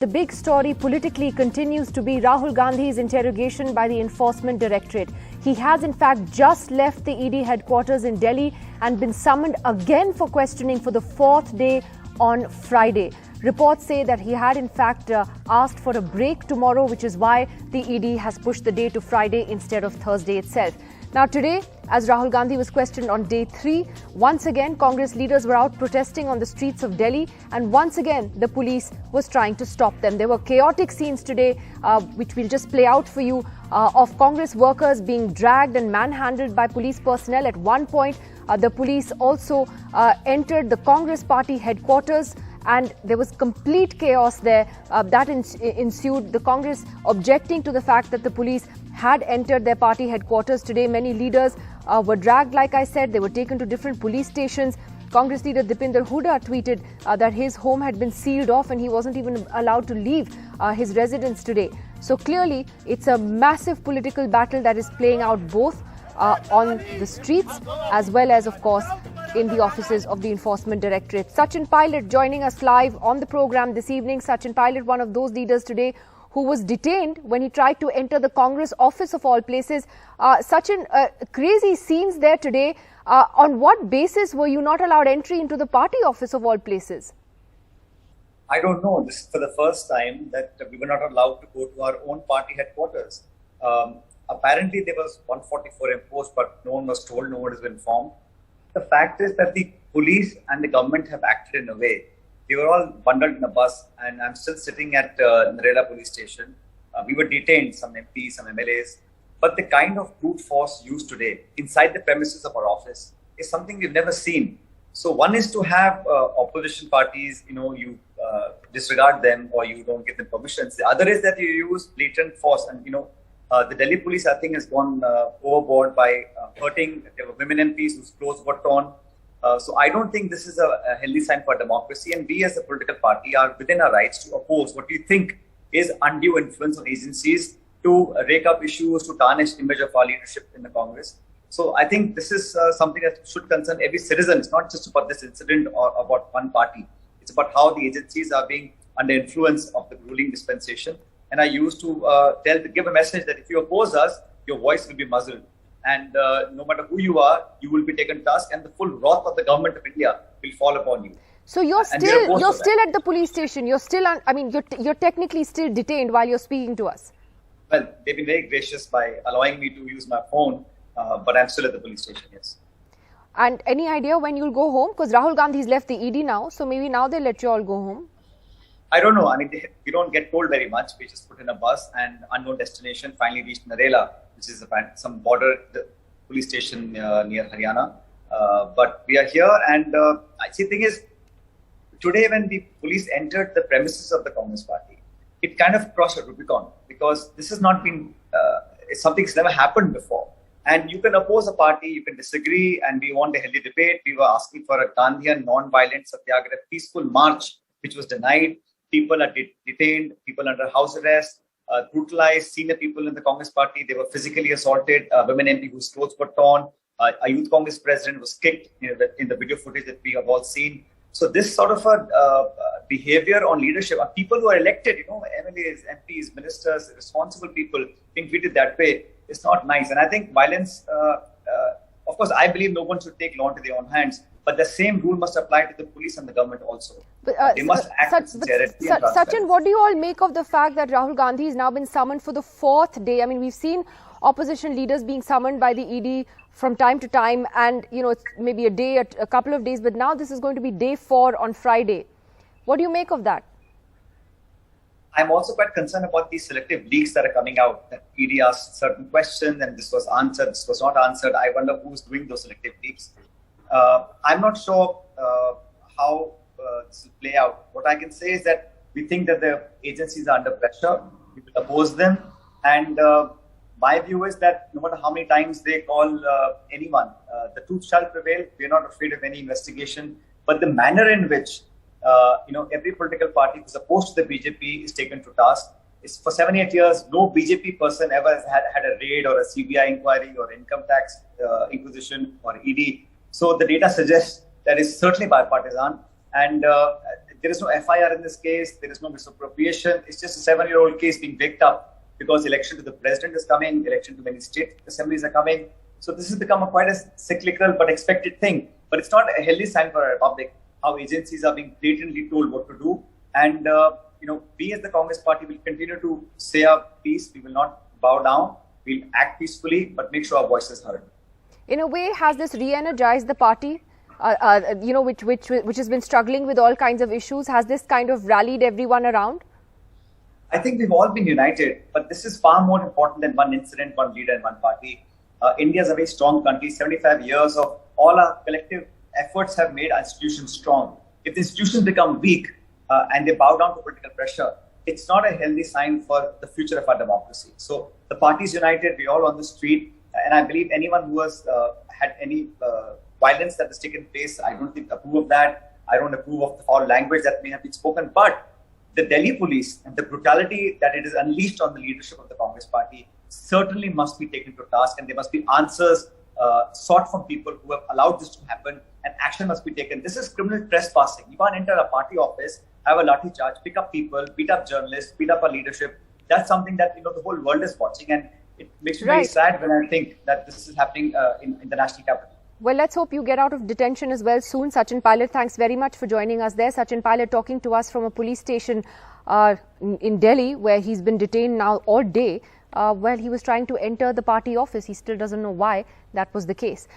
The big story politically continues to be Rahul Gandhi's interrogation by the Enforcement Directorate. He has in fact just left the ED headquarters in Delhi and been summoned again for questioning for the fourth day on Friday. Reports say that he had in fact asked for a break tomorrow, which is why the ED has pushed the day to Friday instead of Thursday itself. Now today, as Rahul Gandhi was questioned on day 3, once again Congress leaders were out protesting on the streets of Delhi, and once again the police was trying to stop them. There were chaotic scenes today, which we'll just play out for you, of Congress workers being dragged and manhandled by police personnel. At one point, the police also entered the Congress party headquarters, and there was complete chaos there. That ensued. The Congress objecting to the fact that the police had entered their party headquarters today. Many leaders were dragged, like I said. They were taken to different police stations. Congress leader Dipinder Hooda tweeted that his home had been sealed off and he wasn't even allowed to leave his residence today. So clearly, it's a massive political battle that is playing out both on the streets as well as, of course, in the offices of the Enforcement Directorate. Sachin Pilot joining us live on the program this evening. Sachin Pilot, one of those leaders today who was detained when he tried to enter the Congress office of all places. Sachin, crazy scenes there today. On what basis were you not allowed entry into the party office of all places? I don't know. This is for the first time that we were not allowed to go to our own party headquarters. Apparently, there was 144 imposed, but no one was told, no one has been informed. The fact is that the police and the government have acted in a way. We were all bundled in a bus, and I'm still sitting at Narela police station. We were detained, some MPs, some MLAs. But the kind of brute force used today inside the premises of our office is something we've never seen. So one is to have opposition parties, you disregard them or you don't give them permissions. The other is that you use blatant force. And, the Delhi police, I think, has gone overboard by hurting. There were women MPs whose clothes were torn. So I don't think this is a healthy sign for democracy. And we as a political party are within our rights to oppose what we think is undue influence on agencies to rake up issues, to tarnish the image of our leadership in the Congress. So I think this is something that should concern every citizen. It's not just about this incident or about one party. It's about how the agencies are being under influence of the ruling dispensation. And I used to give a message that if you oppose us, your voice will be muzzled. And no matter who you are, you will be taken to task, and the full wrath of the government of India will fall upon you. So you're still at the police station. You're still you're technically still detained while you're speaking to us. Well, they've been very gracious by allowing me to use my phone, but I'm still at the police station, yes. And any idea when you'll go home? Because Rahul Gandhi's left the ED now, so maybe now they'll let you all go home. I don't know. We don't get told very much. We just put in a bus and unknown destination, finally reached Narela, which is some border police station near Haryana. But we are here, and I see the thing is, today when the police entered the premises of the Congress party, it kind of crossed a Rubicon, because this has not been, something that's never happened before. And you can oppose a party, you can disagree, and we want a healthy debate. We were asking for a Gandhian non-violent satyagraha, peaceful march, which was denied. People are detained, people under house arrest, brutalized, senior people in the Congress party. They were physically assaulted, women MP whose clothes were torn. A youth Congress president was kicked in the video footage that we have all seen. So this sort of a behavior on leadership, people who are elected, MLAs, MPs, ministers, responsible people being treated that way is not nice. And I think violence, of course, I believe no one should take law into their own hands. But the same rule must apply to the police and the government also. They must act with sincerity and transparency. Sachin, what do you all make of the fact that Rahul Gandhi has now been summoned for the fourth day? I mean, we've seen opposition leaders being summoned by the ED from time to time, and it's maybe a day, a couple of days, but now this is going to be day 4 on Friday. What do you make of that? I'm also quite concerned about these selective leaks that are coming out. That ED asked certain questions and this was answered, this was not answered. I wonder who's doing those selective leaks. I'm not sure how this will play out. What I can say is that we think that the agencies are under pressure. We will oppose them. And my view is that no matter how many times they call anyone, the truth shall prevail. We are not afraid of any investigation. But the manner in which every political party who's opposed to the BJP is taken to task is, for 7-8 years, no BJP person ever has had a raid or a CBI inquiry or income tax inquisition or ED. So the data suggests that it's certainly bipartisan, and There is no FIR in this case. There is no misappropriation. It's just a 7-year-old case being picked up because election to the president is coming, election to many state assemblies are coming. So this has become quite a cyclical but expected thing. But it's not a healthy sign for a republic how agencies are being blatantly told what to do. And we as the Congress Party will continue to say our piece. We will not bow down. We'll act peacefully, but make sure our voice is heard. In a way, has this re-energized the party? Which has been struggling with all kinds of issues? Has this kind of rallied everyone around? I think we've all been united, but this is far more important than one incident, one leader, and one party. India is a very strong country. 75 years of all our collective efforts have made our institutions strong. If the institutions become weak and they bow down to political pressure, it's not a healthy sign for the future of our democracy. So the party is united. We're all on the street, and I believe anyone who has had any violence that has taken place, I don't approve of that. I don't approve of the foul language that may have been spoken. But the Delhi police and the brutality that it is unleashed on the leadership of the Congress Party certainly must be taken to task, and there must be answers sought from people who have allowed this to happen, and action must be taken. This is criminal trespassing. You can't enter a party office, have a lathi charge, pick up people, beat up journalists, beat up our leadership. That's something that the whole world is watching, and it makes me very sad when I think that this is happening in the national capital. Well, let's hope you get out of detention as well soon. Sachin Pilot, thanks very much for joining us there. Sachin Pilot talking to us from a police station in Delhi, where he's been detained now all day while he was trying to enter the party office. He still doesn't know why that was the case.